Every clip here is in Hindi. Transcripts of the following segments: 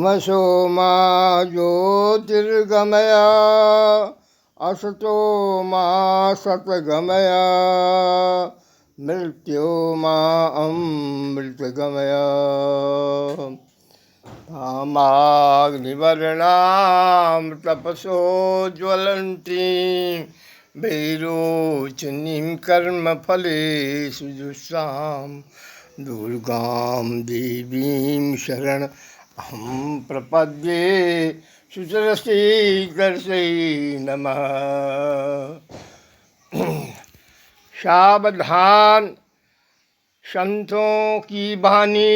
तमसो मा ज्योतिर्गमय असतो मा सतगमय मृत्यो मा अमृतगमय तामाग्निवर्णां तपसो ज्वलन्तीं वैरोचनीं कर्मफलेषु जुषां दुर्गां देवीं शरणं प्रपद्ये सुतरश्रीकर्षै नमः। सावधान संतों की वाणी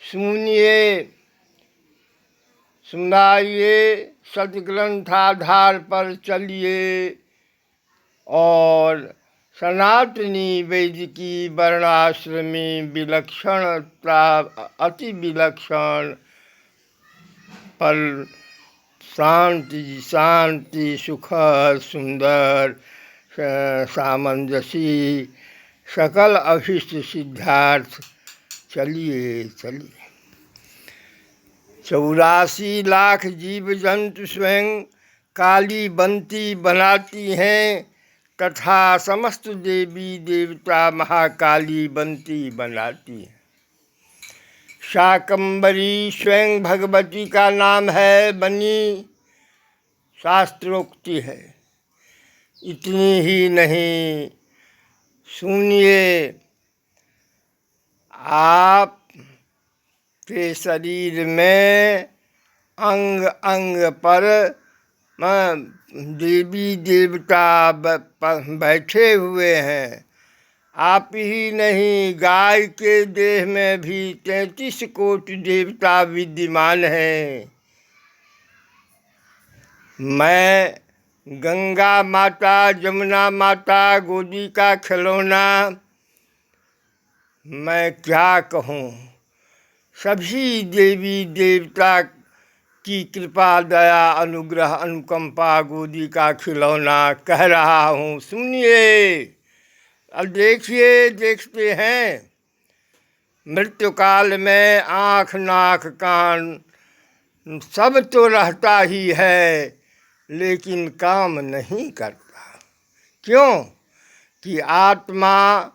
सुनिए, सुनाइए, सदग्रंथाधार पर चलिए और सनातनी वैदिकी वर्णाश्रमी विलक्षणता अति विलक्षण पर शांति शांति सुखद सुंदर सामंजसी सकल अभिष्ट सिद्धार्थ चलिए चलिए। 84 लाख जीव जंतु स्वयं काली बंती बनाती हैं तथा समस्त देवी देवता महाकाली बंती बनाती हैं। शाकंभरी स्वयं भगवती का नाम है, बनी शास्त्रोक्ति है। इतनी ही नहीं, सुनिए, आप के शरीर में अंग अंग पर देवी देवता बैठे हुए हैं। आप ही नहीं, गाय के देह में भी 33 कोटि देवता विद्यमान हैं। मैं गंगा माता, जमुना माता, गोदी का खिलौना, मैं क्या कहूँ। सभी देवी देवता की कृपा दया अनुग्रह अनुकंपा गोदी का खिलौना कह रहा हूँ, सुनिए। अब देखिए, देखते हैं मृत्यु काल में आँख नाक कान सब तो रहता ही है, लेकिन काम नहीं करता। क्यों? कि आत्मा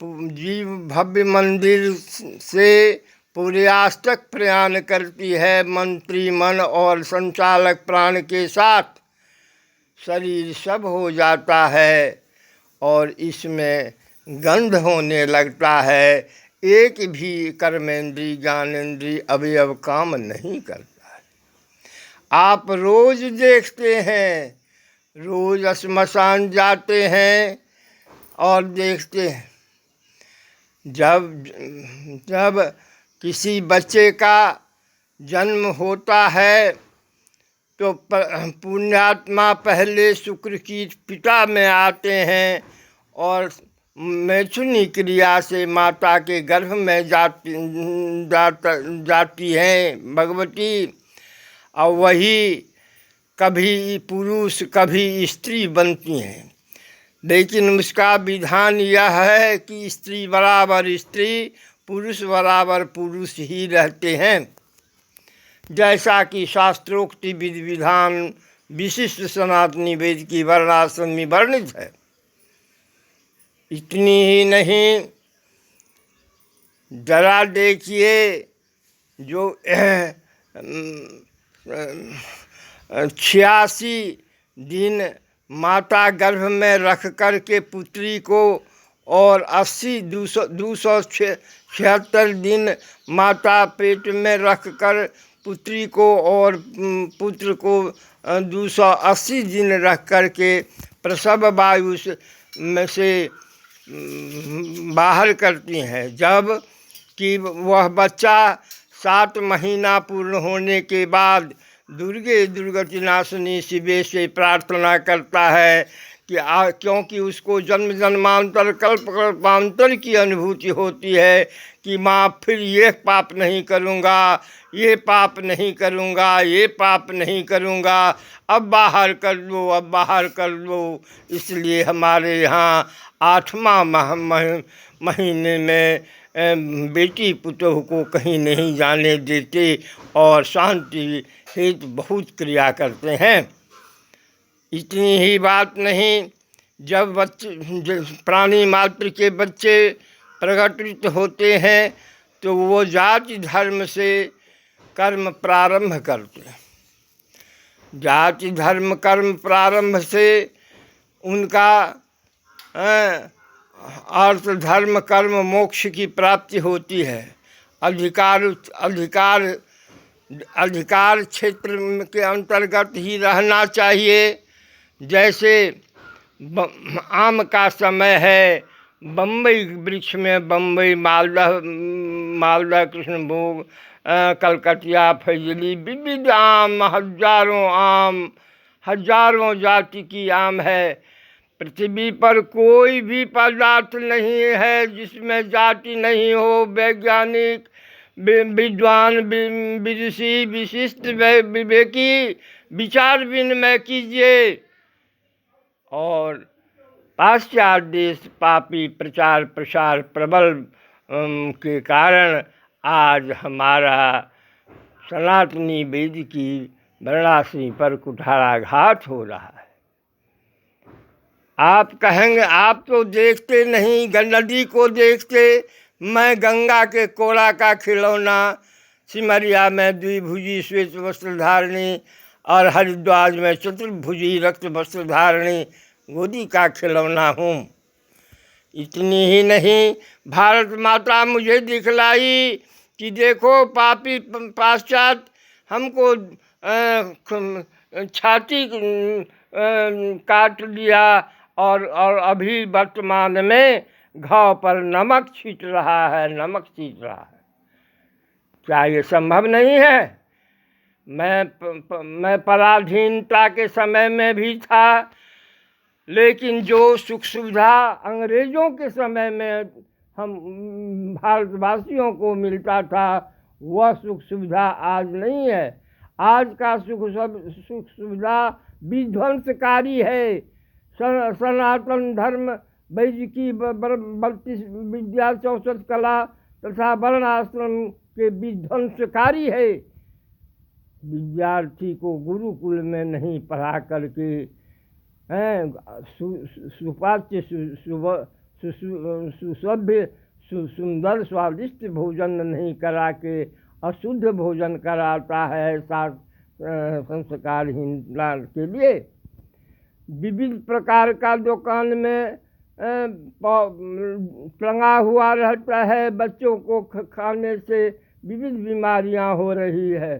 जीव भव्य मंदिर से पूर्यास तक प्रयाण करती है, मंत्री मन और संचालक प्राण के साथ। शरीर सब हो जाता है और इसमें गंध होने लगता है। एक भी कर्मेंद्री ज्ञानेंद्री अवयव काम नहीं करता है। आप रोज देखते हैं, रोज श्मशान जाते हैं और देखते हैं, जब किसी बच्चे का जन्म होता है तो पुण्यात्मा पहले शुक्र की पिता में आते हैं और मैथुनी क्रिया से माता के गर्भ में जाती हैं भगवती, और वही कभी पुरुष कभी स्त्री बनती हैं। लेकिन उसका विधान यह है कि स्त्री बराबर स्त्री, पुरुष बराबर पुरुष ही रहते हैं, जैसा कि शास्त्रोक्ति विधि विधान विशिष्ट सनातनी वेद की वर्णाश्रम में वर्णित है। इतनी ही नहीं, जरा देखिए, जो 86 दिन माता गर्भ में रख कर के पुत्री को और 276 दिन माता पेट में रख कर पुत्री को और पुत्र को 280 दिन रख कर के प्रसव वायु में से बाहर करती हैं। जब कि वह बच्चा 7 महीना पूर्ण होने के बाद दुर्गे दुर्गति नाशिनी शिवे से प्रार्थना करता है कि क्योंकि उसको जन्म जन्मांतर कल्प कल्पांतर की अनुभूति होती है कि माँ फिर ये पाप नहीं करूँगा, ये पाप नहीं करूँगा, ये पाप नहीं करूँगा, अब बाहर कर लो, अब बाहर कर लो। इसलिए हमारे यहाँ 8वां महीने में बेटी पुतोह को कहीं नहीं जाने देते और शांति हेतु बहुत क्रिया करते हैं। इतनी ही बात नहीं, जब प्राणी मात्र के बच्चे प्रकटित होते हैं तो वो जाति धर्म से कर्म प्रारंभ करते हैं। जाति धर्म कर्म प्रारंभ से उनका अर्थ धर्म कर्म मोक्ष की प्राप्ति होती है। अधिकार अधिकार अधिकार क्षेत्र के अंतर्गत ही रहना चाहिए। जैसे आम का समय है, बम्बई वृक्ष में बम्बई मालदा कृष्णभोग कलकतिया फैजली विविध आम, हजारों जाति की आम है। पृथ्वी पर कोई भी पदार्थ नहीं है जिसमें जाति नहीं हो। वैज्ञानिक विद्वान विदुषी विशिष्ट विवेकी विचार विनिमय कीजिए। और पाश्चात्य देश पापी प्रचार प्रसार प्रबल के कारण आज हमारा सनातनी वेद की वर्णाश्री पर कुठाराघात हो रहा है। आप कहेंगे आप तो देखते नहीं, नदी को देखते। मैं गंगा के कोड़ा का खिलौना, सिमरिया में द्विभुजी श्वेत वस्त्र धारणी और हरिद्वार में चतुर्भुजी रक्त वस्त्र धारणी गोदी का खिलौना हूँ। इतनी ही नहीं, भारत माता मुझे दिखलाई कि देखो पापी पाश्चात्य हमको छाती काट लिया और अभी वर्तमान में घाव पर नमक छींट रहा है, नमक छींट रहा है। क्या ये संभव नहीं है? मैं पराधीनता के समय में भी था, लेकिन जो सुख सुविधा अंग्रेज़ों के समय में हम भारतवासियों को मिलता था वह सुख सुविधा आज नहीं है। आज का सुख सुविधा विध्वंसकारी है। सनातन धर्म वैदिकी 32 विद्या 64 कला तथा वर्णाश्रम के विध्वंसकारी है। विद्यार्थी को गुरुकुल में नहीं पढ़ा करके सुपाच्य सुसभ्य सुंदर स्वादिष्ट भोजन नहीं करा के अशुद्ध भोजन कराता है संस्कारहीनता के लिए। विविध प्रकार का दुकान में टंगा हुआ रहता है। बच्चों को खाने से विविध बीमारियां हो रही है।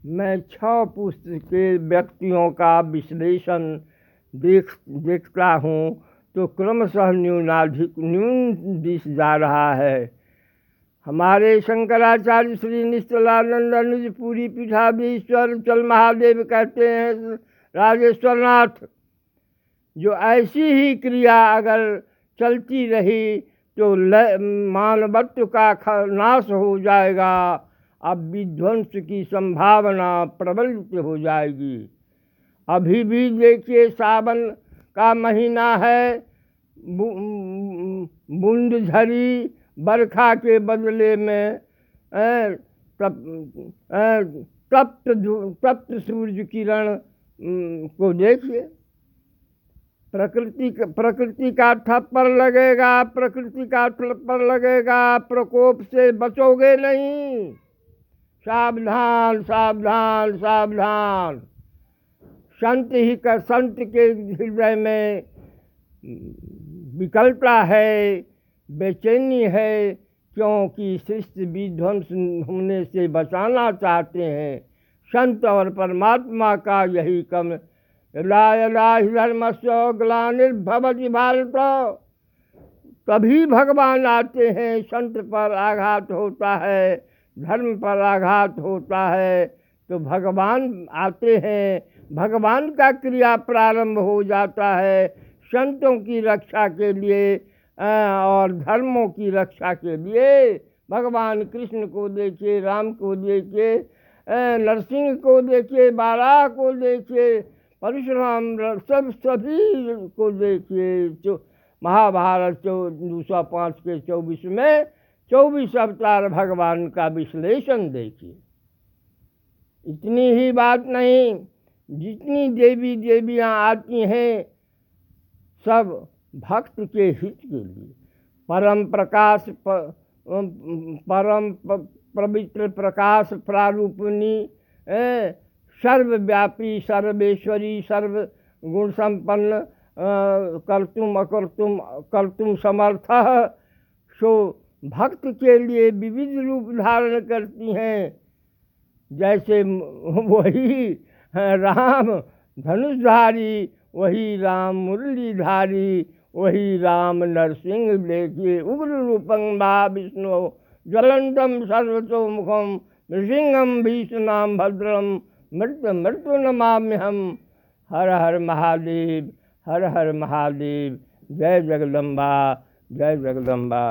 मैं 6 पुस्त के व्यक्तियों का विश्लेषण देखता हूँ तो क्रमशः न्यून दिश जा रहा है। हमारे शंकराचार्य श्री निश्चलानंद अनुज पुरी पीठाधीश्वर चल महादेव कहते हैं, राजेश्वरनाथ, जो ऐसी ही क्रिया अगर चलती रही तो मानवत्व का नाश हो जाएगा। अब विध्वंस की संभावना प्रबलित हो जाएगी। अभी भी देखिए सावन का महीना है, बूंद झरी बरखा के बदले में तप्त सूर्य किरण को देखिए। प्रकृति का थप्पड़ लगेगा, प्रकृति का थप्पड़ लगेगा, प्रकोप से बचोगे नहीं। सावधान सावधान सावधान। संत के हृदय में विकलता है, बेचैनी है, क्योंकि सृष्टि विध्वंस होने से बचाना चाहते हैं। संत और परमात्मा का यही कम धर्मस्य ग्लानिर्भवति भारत। तभी भगवान आते हैं। संत पर आघात होता है, धर्म पर आघात होता है तो भगवान आते हैं। भगवान का क्रिया प्रारंभ हो जाता है संतों की रक्षा के लिए और धर्मों की रक्षा के लिए। भगवान कृष्ण को देखिए, राम को देखिए, नरसिंह को देखिए, बाराह को देखिए, परशुराम सभी को देखिए। महाभारत 205 के 24 में 24 अवतार भगवान का विश्लेषण देखिए। इतनी ही बात नहीं, जितनी देवी देवियाँ आती हैं सब भक्त के हित के लिए। परम प्रकाश पवित्र प्रकाश प्रारूपिणी, सर्वव्यापी सर्वेश्वरी सर्व गुण संपन्न, कर्तुम अकर्तुम कर्तुम समर्थ, सो भक्त के लिए विविध रूप धारण करती हैं। जैसे वही राम धनुषधारी, वही राम मुरलीधारी, वही राम नरसिंह देखिए उग्र रूपं महाविष्णु ज्वलंतम सर्वतोमुखम नृसिंहम भीषणाम भद्रम मृत्यु मृत्यु नमाम्यहम। हर हर महादेव, हर हर महादेव। जय जगदम्बा, जय जगदम्बा।